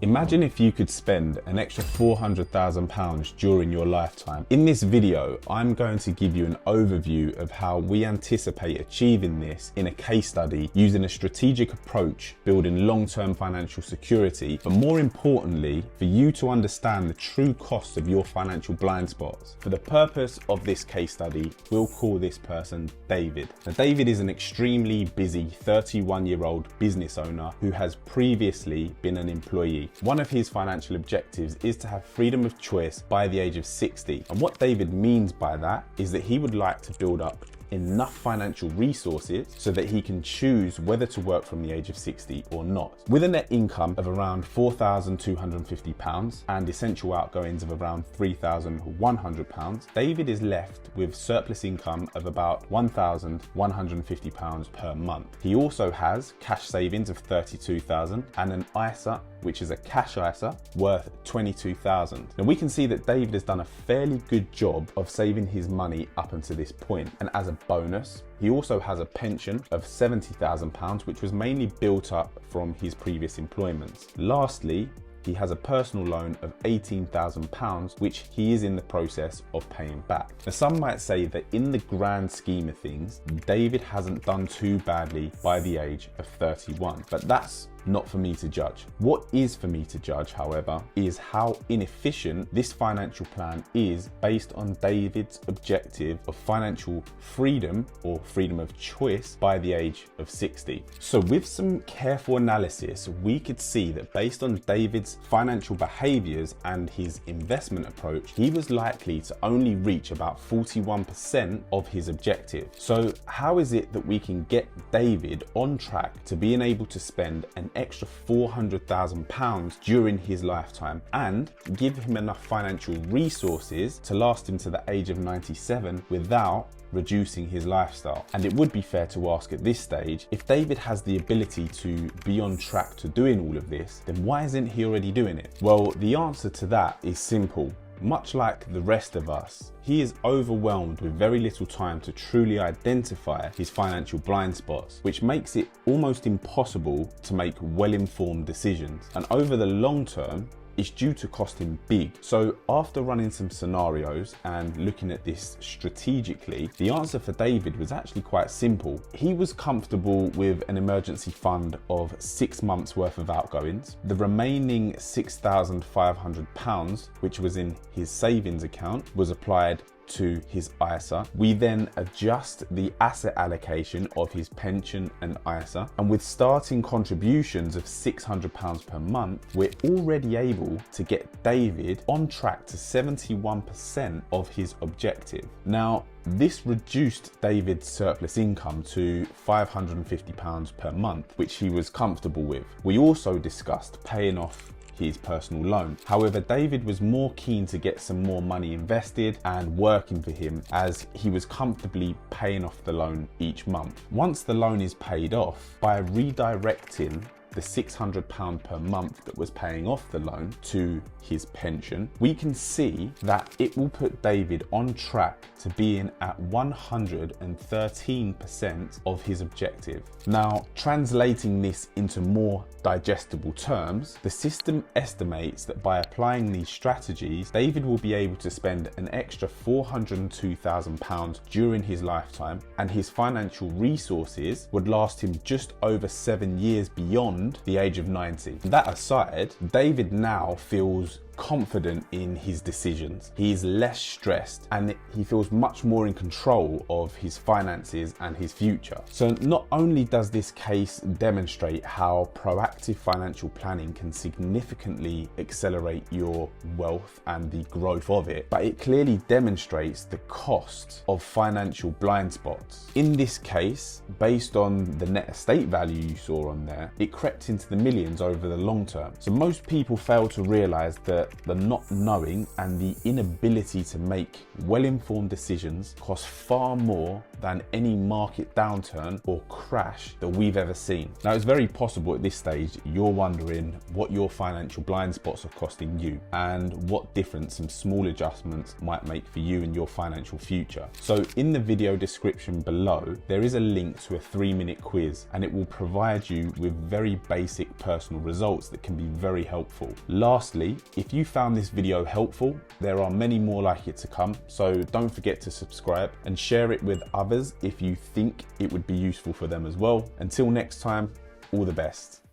Imagine if you could spend an extra £400,000 during your lifetime. In this video, I'm going to give you an overview of how we anticipate achieving this in a case study using a strategic approach, building long-term financial security, but more importantly, for you to understand the true costs of your financial blind spots. For the purpose of this case study, we'll call this person David. Now, David is an extremely busy 31-year-old business owner who has previously been an employee. One of his financial objectives is to have freedom of choice by the age of 60. And what David means by that is that he would like to build up enough financial resources so that he can choose whether to work from the age of 60 or not. With a net income of around £4,250 and essential outgoings of around £3,100, David is left with surplus income of about £1,150 per month. He also has cash savings of £32,000 and an ISA, which is a cash ISA, worth £22,000. Now we can see that David has done a fairly good job of saving his money up until this point. And as a bonus, he also has a pension of £70,000, which was mainly built up from his previous employments. Lastly, he has a personal loan of £18,000, which he is in the process of paying back. Now, some might say that in the grand scheme of things, David hasn't done too badly by the age of 31, but that's not for me to judge. What is for me to judge, however, is how inefficient this financial plan is based on David's objective of financial freedom or freedom of choice by the age of 60. So with some careful analysis, we could see that based on David's financial behaviors and his investment approach, he was likely to only reach about 41% of his objective. So how is it that we can get David on track to being able to spend an extra £400,000 during his lifetime and give him enough financial resources to last him to the age of 97 without reducing his lifestyle? And it would be fair to ask at this stage, if David has the ability to be on track to doing all of this, then why isn't he already doing it? Well, the answer to that is simple. Much like the rest of us, he is overwhelmed with very little time to truly identify his financial blind spots, which makes it almost impossible to make well-informed decisions. And over the long term, it's due to cost him big. So after running some scenarios and looking at this strategically, the answer for David was actually quite simple. He was comfortable with an emergency fund of 6 months worth of outgoings. The remaining £6,500, which was in his savings account, was applied to his ISA. We then adjust the asset allocation of his pension and ISA, and with starting contributions of £600 per month, we're already able to get David on track to 71% of his objective. Now, this reduced David's surplus income to £550 per month, which he was comfortable with. We also discussed paying off his personal loan. However, David was more keen to get some more money invested and working for him, as he was comfortably paying off the loan each month. Once the loan is paid off, by redirecting the £600 per month that was paying off the loan to his pension, we can see that it will put David on track to being at 113% of his objective. Now, translating this into more digestible terms, the system estimates that by applying these strategies, David will be able to spend an extra £402,000 during his lifetime, and his financial resources would last him just over 7 years beyond the age of 90. That aside, David now feels confident in his decisions. He is less stressed and he feels much more in control of his finances and his future. So not only does this case demonstrate how proactive financial planning can significantly accelerate your wealth and the growth of it, but it clearly demonstrates the cost of financial blind spots. In this case, based on the net estate value you saw on there, it crept into the millions over the long term. So most people fail to realize that the not knowing and the inability to make well-informed decisions cost far more than any market downturn or crash that we've ever seen. Now, it's very possible at this stage you're wondering what your financial blind spots are costing you and what difference some small adjustments might make for you and your financial future. So in the video description below, there is a link to a 3-minute quiz, and it will provide you with very basic personal results that can be very helpful. Lastly, if you found this video helpful, there are many more like it to come, so don't forget to subscribe and share it with others if you think it would be useful for them as well. Until next time, all the best.